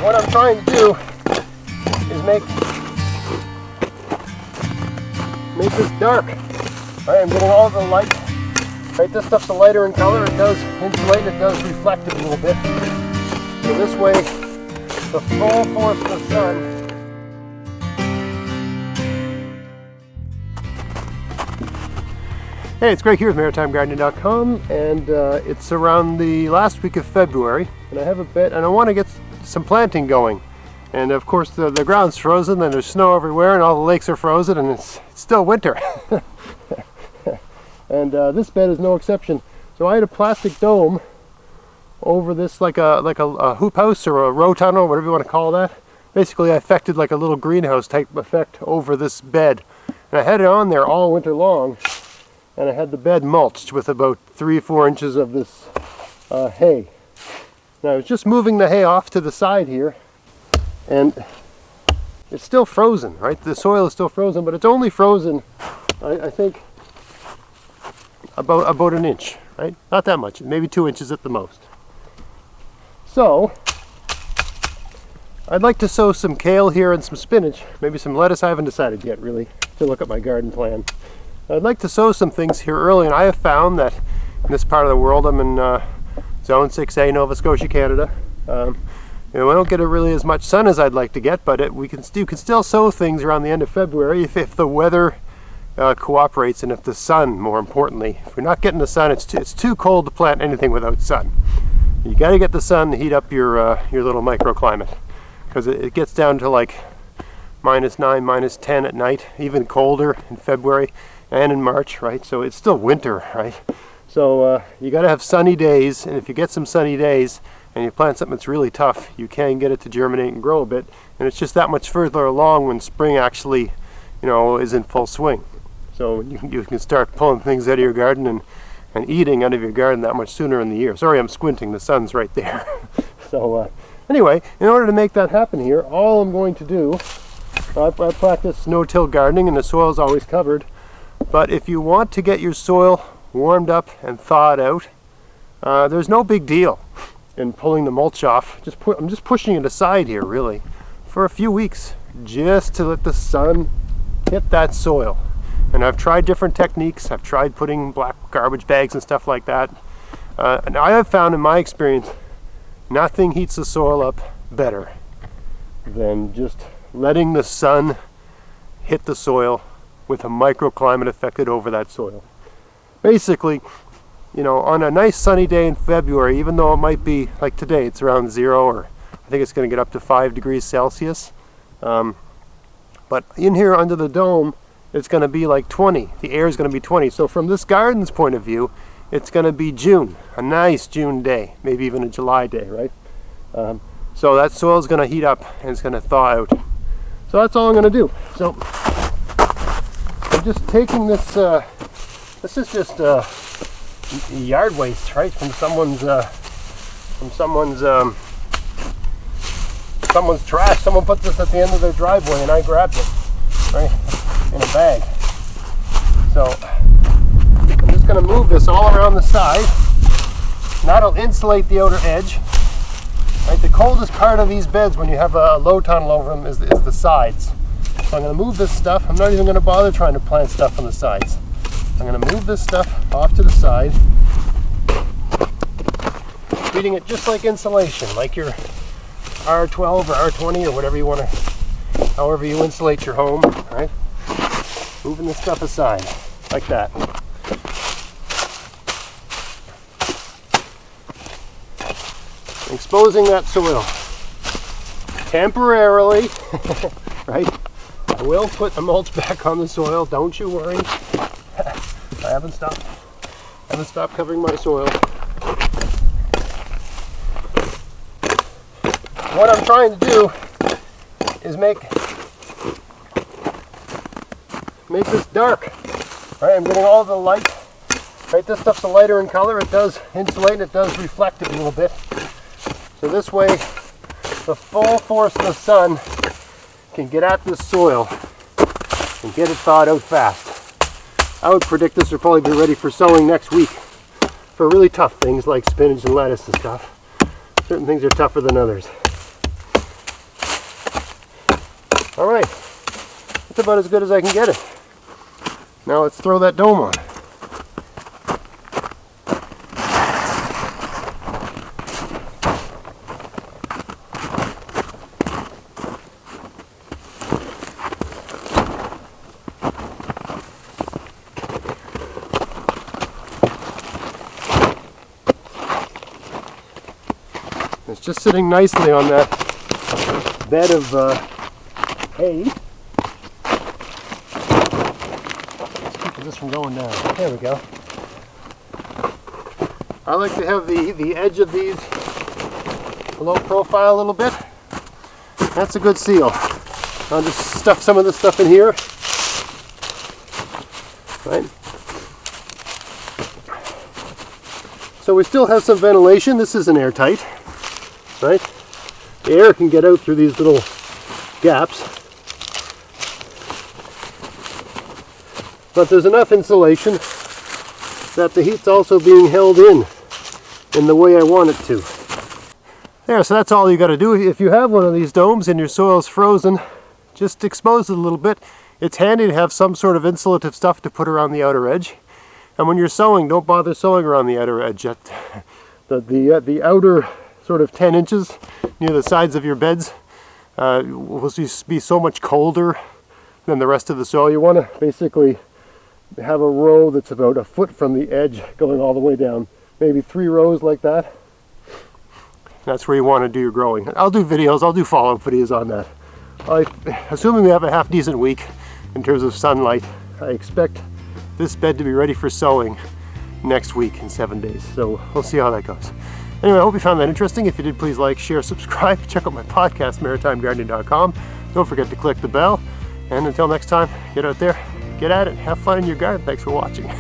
what I'm trying to do is make this dark. Right, I'm getting all the light. Right, this stuff's lighter in color. It does insulate, it does reflect it a little bit. So this way, the full force of the sun Hey, it's Greg here with MaritimeGardening.com, and it's around the last week of February, and I have a bit, and I want to get some planting going. And of course the ground's frozen, and there's snow everywhere, and all the lakes are frozen, and it's still winter. And this bed is no exception. So I had a plastic dome over this, like a hoop house or a row tunnel, whatever you want to call that. Basically I affected like a little greenhouse type effect over this bed. And I had it on there all winter long. And I had the bed mulched with about 3 or 4 inches of this hay. Now I was just moving the hay off to the side here, and it's still frozen, right? The soil is still frozen, but it's only frozen, I think, about an inch, right? Not that much, maybe 2 inches at the most. So I'd like to sow some kale here and some spinach, maybe some lettuce. I haven't decided yet, really, to look at my garden plan. I'd like to sow some things here early, and I have found that in this part of the world, I'm in Zone 6A, Nova Scotia, Canada. You know, I don't get really as much sun as I'd like to get, but you can still sow things around the end of February if the weather cooperates, and if the sun, more importantly. If you're not getting the sun, it's too cold to plant anything without sun. You got to get the sun to heat up your little microclimate, because it gets down to like -9, -10 at night, even colder in February and in March, right? So it's still winter, right? So you got to have sunny days, and if you get some sunny days and you plant something that's really tough, you can get it to germinate and grow a bit, and it's just that much further along when spring actually, you know, is in full swing. So you can start pulling things out of your garden and eating out of your garden that much sooner in the year. Sorry, I'm squinting, the sun's right there. So anyway, in order to make that happen here, all I'm going to do, I practice no-till gardening, and the soil's always covered. But if you want to get your soil warmed up and thawed out, there's no big deal in pulling the mulch off. I'm just pushing it aside here, really, for a few weeks, just to let the sun hit that soil. And I've tried different techniques. I've tried putting black garbage bags and stuff like that. And I have found in my experience, nothing heats the soil up better than just letting the sun hit the soil with a microclimate affected over that soil. Basically, you know, on a nice sunny day in February, even though it might be like today, it's around 0, or I think it's going to get up to 5 degrees Celsius. But in here under the dome, it's going to be like 20. The air is going to be 20. So from this garden's point of view, it's going to be June, a nice June day, maybe even a July day, right? So that soil is going to heat up and it's going to thaw out. So that's all I'm going to do. So I'm just taking this, this is just yard waste, right, from someone's trash. Someone put this at the end of their driveway and I grabbed it, right, in a bag. So I'm just going to move this all around the side, and that'll insulate the outer edge. Right, the coldest part of these beds when you have a low tunnel over them is the sides. So I'm going to move this stuff. I'm not even going to bother trying to plant stuff on the sides. I'm going to move this stuff off to the side, treating it just like insulation, like your R12 or R20 or whatever you want to, however you insulate your home, right? Moving this stuff aside, like that. Exposing that soil temporarily, right? I will put the mulch back on the soil, don't you worry. I haven't stopped covering my soil. What I'm trying to do is make this dark. Right, I'm getting all the light. Right, this stuff's lighter in color. It does insulate and it does reflect it a little bit. So this way, the full force of the sun can get at this soil and get it thawed out fast. I would predict this will probably be ready for sowing next week for really tough things like spinach and lettuce and stuff. Certain things are tougher than others. All right, that's about as good as I can get it. Now let's throw that dome on. It's just sitting nicely on that bed of hay. Let's keep this from going down. There we go. I like to have the edge of these low profile a little bit. That's a good seal. I'll just stuff some of this stuff in here. Right. So we still have some ventilation. This isn't airtight. Right? The air can get out through these little gaps. But there's enough insulation that the heat's also being held in the way I want it to. There, so that's all you got to do. If you have one of these domes and your soil's frozen, just expose it a little bit. It's handy to have some sort of insulative stuff to put around the outer edge. And when you're sowing, don't bother sowing around the outer edge. The outer sort of 10 inches near the sides of your beds will just be so much colder than the rest of the soil. You want to basically have a row that's about a foot from the edge going all the way down. Maybe 3 rows like that. That's where you want to do your growing. I'll do videos, I'll do follow-up videos on that. Assuming we have a half decent week in terms of sunlight, I expect this bed to be ready for sowing next week in 7 days. So we'll see how that goes. Anyway, I hope you found that interesting. If you did, please like, share, subscribe. Check out my podcast, maritimegardening.com. Don't forget to click the bell. And until next time, get out there, get at it, have fun in your garden. Thanks for watching.